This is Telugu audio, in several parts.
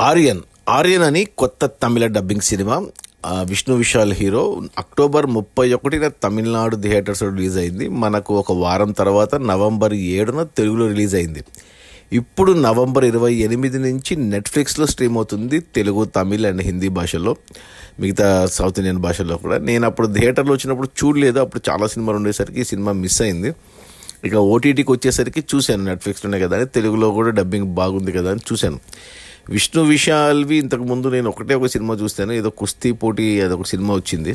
ఆర్యన్ ఆర్యన్ అని కొత్త Tamil dubbing cinema. Vishnu Vishal hero. October 31న తమిళనాడు థియేటర్స్ రిలీజ్ అయింది. మనకు ఒక వారం తర్వాత నవంబర్ 7న తెలుగులో రిలీజ్ అయింది. ఇప్పుడు నవంబర్ 28 నుంచి నెట్ఫ్లిక్స్లో స్ట్రీమ్ అవుతుంది. తెలుగు, తమిళ్ అండ్ హిందీ భాషల్లో, మిగతా సౌత్ ఇండియన్ భాషల్లో కూడా. నేను అప్పుడు థియేటర్లో వచ్చినప్పుడు చూడలేదు, అప్పుడు చాలా సినిమాలు ఉండేసరికి ఈ సినిమా మిస్ అయింది. ఇక ఓటీటీకి వచ్చేసరికి చూశాను, నెట్ఫ్లిక్స్లోనే కదా అని, తెలుగులో కూడా డబ్బింగ్ బాగుంది కదా అని చూశాను. విష్ణు విశాల్వి ఇంతకుముందు నేను ఒక సినిమా చూస్తాను, ఏదో కుస్తీ పోటీ అదొక సినిమా వచ్చింది.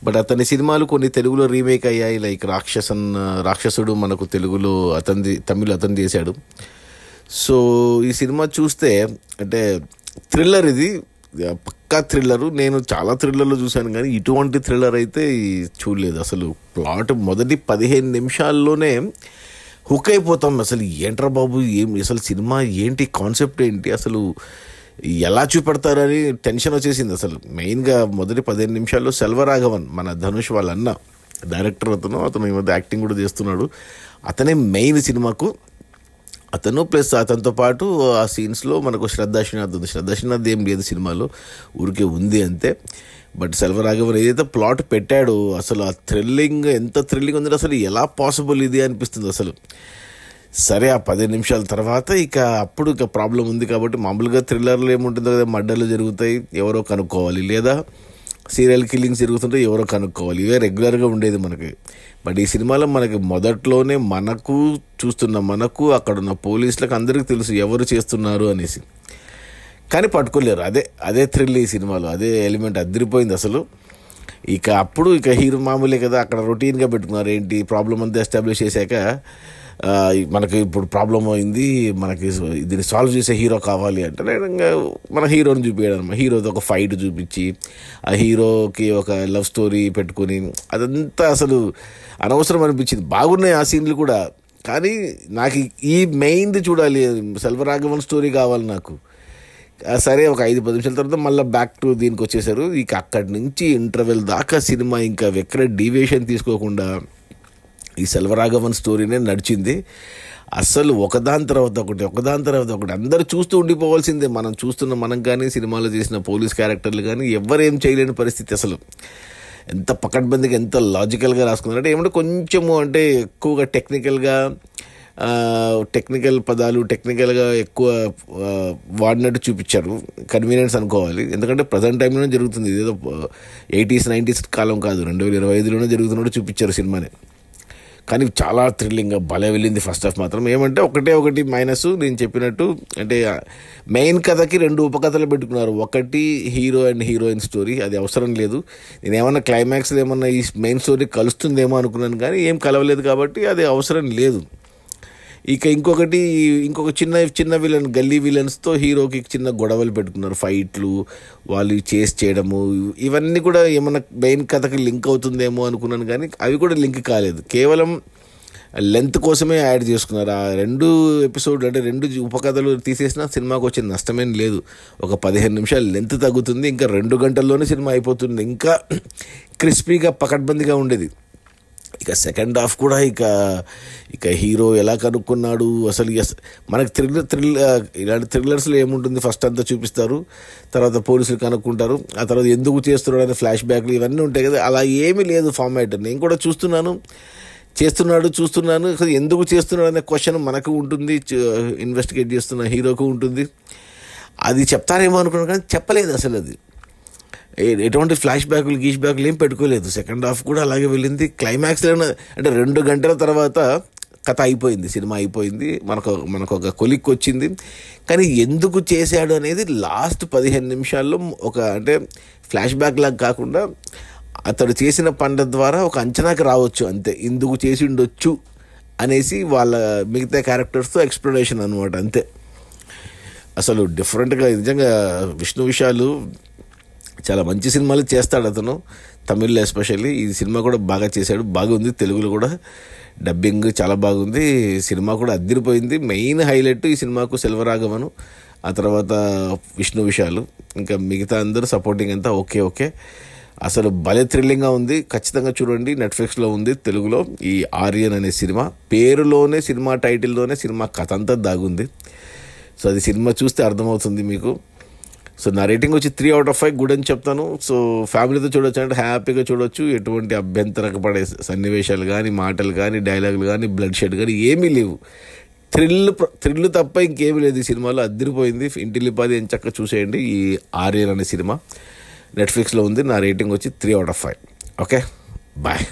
బట్ అతని సినిమాలు కొన్ని తెలుగులో రీమేక్ అయ్యాయి. లైక్ రాక్షసుడు మనకు తెలుగులో తమిళ్ అతను చేశాడు. సో ఈ సినిమా చూస్తే అంటే థ్రిల్లర్, ఇది పక్కా థ్రిల్లరు. నేను చాలా థ్రిల్లర్లు చూశాను కానీ ఇటువంటి థ్రిల్లర్ అయితే చూడలేదు అసలు. ప్లాట్ మొదటి 15 నిమిషాల్లోనే హుక్ అయిపోతాం. అసలు ఏంట్రా బాబు, అసలు సినిమా ఏంటి, కాన్సెప్ట్ ఏంటి, అసలు ఎలా చూపెడతారని టెన్షన్ వచ్చేసింది అసలు. మెయిన్గా మొదటి 15 నిమిషాల్లో సెల్వరాఘవన్, మన ధనుష్ వాళ్ళ అన్న డైరెక్టర్, అతను ఈ మధ్య యాక్టింగ్ కూడా చేస్తున్నాడు. అతనే మెయిన్ సినిమాకు. అతను ప్లస్ అతనితో పాటు ఆ సీన్స్లో మనకు శ్రద్ధా శ్రీనాథ్ ఉంది. శ్రద్ధా శ్రీనాథ్ ఏం లేదు సినిమాలో, ఊరికే ఉంది అంతే. బట్ సెల్వరాఘవన్ ఏదైతే ప్లాట్ పెట్టాడో అసలు ఆ థ్రిల్లింగ్, ఎంత థ్రిల్లింగ్ ఉంది అసలు, ఎలా పాసిబుల్ ఇది అనిపిస్తుంది అసలు. సరే, ఆ 15 నిమిషాల తర్వాత అప్పుడు ప్రాబ్లం ఉంది కాబట్టి, మామూలుగా థ్రిల్లర్లో ఏముంటుందో కదా, మర్డర్లు జరుగుతాయి, ఎవరో కనుక్కోవాలి, లేదా సీరియల్ కిల్లింగ్స్ జరుగుతుంటే ఎవరో కనుక్కోవాలి, ఇవే రెగ్యులర్గా ఉండేది మనకి. బట్ ఈ సినిమాలో మనకి మొదట్లోనే మనకు అక్కడున్న పోలీసులకు అందరికీ తెలుసు ఎవరు చేస్తున్నారు అనేసి, కానీ పట్టుకోలేరు. అదే థ్రిల్ ఈ సినిమాలో, అదే ఎలిమెంట్ అదిరిపోయింది అసలు. అప్పుడు హీరో మామూలే కదా, అక్కడ రొటీన్గా పెట్టుకున్నారు. ఏంటి ప్రాబ్లం అంతా ఎస్టాబ్లిష్ చేశాక, మనకి ఇప్పుడు ప్రాబ్లం అయింది, మనకి దీన్ని సాల్వ్ చేసే హీరో కావాలి అంటే మన హీరోని చూపించడం అనమాట. హీరోతో ఒక ఫైట్ చూపించి, ఆ హీరోకి ఒక లవ్ స్టోరీ పెట్టుకొని, అదంతా అసలు అనవసరం అనిపించింది. బాగున్నాయి ఆ సీన్లు కూడా, కానీ నాకు ఈ మెయిన్ది చూడాలి, సెల్వరాఘవన్ స్టోరీ కావాలి నాకు. సరే, ఒక 5-10 నిమిషాల తర్వాత మళ్ళీ బ్యాక్ టు దీనికి వచ్చేసారు. అక్కడి నుంచి ఇంటర్వెల్ దాకా సినిమా ఎక్కడ డీవియేషన్ తీసుకోకుండా ఈ సెల్వరాఘవన్ స్టోరీనే నడిచింది. అసలు ఒకదాని తర్వాత ఒకటి అందరూ చూస్తూ ఉండిపోవాల్సిందే. మనం కానీ సినిమాలో చేసిన పోలీస్ క్యారెక్టర్లు కానీ ఎవరేం చేయలేని పరిస్థితి అసలు. ఎంత పకడ్బందీగా, ఎంత లాజికల్గా రాసుకున్నారు అంటే, ఏమంటే కొంచెము అంటే ఎక్కువగా టెక్నికల్ పదాలు టెక్నికల్గా ఎక్కువ వాడినట్టు చూపించారు. కన్వీనియన్స్ అనుకోవాలి, ఎందుకంటే ప్రజెంట్ టైంలోనే జరుగుతుంది. ఇదేదో 80s 90s కాలం కాదు, 2025లోనే జరుగుతున్నట్టు చూపించారు సినిమాని. కానీ చాలా థ్రిల్లింగ్గా భలే వెళ్ళింది ఫస్ట్ హాఫ్ మాత్రం. ఏమంటే ఒకటి మైనస్ నేను చెప్పినట్టు, అంటే మెయిన్ కథకి 2 ఉపకథలు పెట్టుకున్నారు. ఒకటి హీరో అండ్ హీరోయిన్ స్టోరీ, అది అవసరం లేదు. నేను ఏమన్నా క్లైమాక్స్లో ఏమన్నా ఈ మెయిన్ స్టోరీ కలుస్తుందేమో అనుకున్నాను, కానీ ఏం కలవలేదు కాబట్టి అది అవసరం లేదు. ఇంకొక చిన్న విలన్, గల్లీ విలన్స్తో హీరోకి చిన్న గొడవలు పెట్టుకున్నారు, ఫైట్లు, వాళ్ళు చేయడము, ఇవన్నీ కూడా ఏమన్నా మెయిన్ కథకి లింక్ అవుతుందేమో అనుకున్నాను, కానీ అవి కూడా లింక్ కాలేదు. కేవలం లెంత్ కోసమే యాడ్ చేసుకున్నారు. ఆ 2 ఎపిసోడ్ అంటే 2 ఉపకథలు తీసేసినా సినిమాకి వచ్చే నష్టమేం లేదు. ఒక 15 నిమిషాలు లెంత్ తగ్గుతుంది, ఇంకా 2 గంటల్లోనే సినిమా అయిపోతుంది. ఇంకా క్రిస్పీగా పకడ్బందీగా ఉండేది. సెకండ్ హాఫ్ కూడా హీరో ఎలా కనుక్కున్నాడు అసలు. మనకి ఇలాంటి థ్రిల్లర్స్లో ఏముంటుంది, ఫస్ట్ అంతా చూపిస్తారు, తర్వాత పోలీసులు కనుక్కుంటారు, ఆ తర్వాత ఎందుకు చేస్తున్నాడు అనే ఫ్లాష్ బ్యాక్లు ఇవన్నీ ఉంటాయి కదా. అలా ఏమీ లేదు ఫార్మాట్. నేను కూడా చూస్తున్నాను, ఎందుకు చేస్తున్నాడు అనే క్వశ్చన్ మనకు ఉంటుంది, ఇన్వెస్టిగేట్ చేస్తున్న హీరోకు ఉంటుంది. అది చెప్తారేమో అనుకున్నాను, కానీ చెప్పలేదు అసలు. అది ఎటువంటి ఫ్లాష్ బ్యాక్లు ఏం పెట్టుకోలేదు. సెకండ్ హాఫ్ కూడా అలాగే వెళ్ళింది. క్లైమాక్స్లో అంటే 2 గంటల తర్వాత కథ అయిపోయింది, సినిమా అయిపోయింది, మనకు ఒక కొలిక్ వచ్చింది. కానీ ఎందుకు చేశాడు అనేది లాస్ట్ 15 నిమిషాల్లో అంటే ఫ్లాష్ బ్యాక్ లాగా కాకుండా అతడు చేసిన పనుల ద్వారా ఒక అంచనాకి రావచ్చు అంతే, ఎందుకు చేసి ఉండొచ్చు అనేసి వాళ్ళ మిగతా క్యారెక్టర్స్తో ఎక్స్ప్లెనేషన్ అనమాట అంతే. అసలు డిఫరెంట్గా నిజంగా విష్ణు విశాలు చాలా మంచి సినిమాలు చేస్తాడు అతను, తమిళ్లో ఎస్పెషల్లీ. ఈ సినిమా కూడా బాగా చేశాడు, బాగుంది. తెలుగులో కూడా డబ్బింగ్ చాలా బాగుంది. సినిమా కూడా అదిరిపోయింది. మెయిన్ హైలైట్ ఈ సినిమాకు సెల్వరాఘవను, ఆ తర్వాత విష్ణు విశాలు, ఇంకా మిగతా అందరూ సపోర్టింగ్ అంతా ఓకే. అసలు భలే థ్రిల్లింగ్గా ఉంది. ఖచ్చితంగా చూడండి, నెట్ఫ్లిక్స్లో ఉంది తెలుగులో. ఈ ఆర్యన్ అనే సినిమా పేరులోనే, సినిమా టైటిల్లోనే సినిమా కథ అంతా దాగుంది. సో అది సినిమా చూస్తే అర్థమవుతుంది మీకు. సో నా రేటింగ్ వచ్చి 3/5 గుడ్ అని చెప్తాను. సో ఫ్యామిలీతో చూడొచ్చు అంటే హ్యాపీగా చూడొచ్చు. ఎటువంటి అభ్యంతరపడే సన్నివేశాలు కానీ, మాటలు కానీ, డైలాగులు కానీ, బ్లడ్ షెడ్ కానీ ఏమీ లేవు. థ్రిల్ తప్ప ఇంకేమీ లేదు. ఈ సినిమాలో అదిరిపోయింది. ఇంటిల్లిపాది ఎంచక్క చూసేయండి. ఈ ఆర్యన్ అనే సినిమా నెట్ఫ్లిక్స్లో ఉంది. నా రేటింగ్ వచ్చి 3/5. Okay, bye.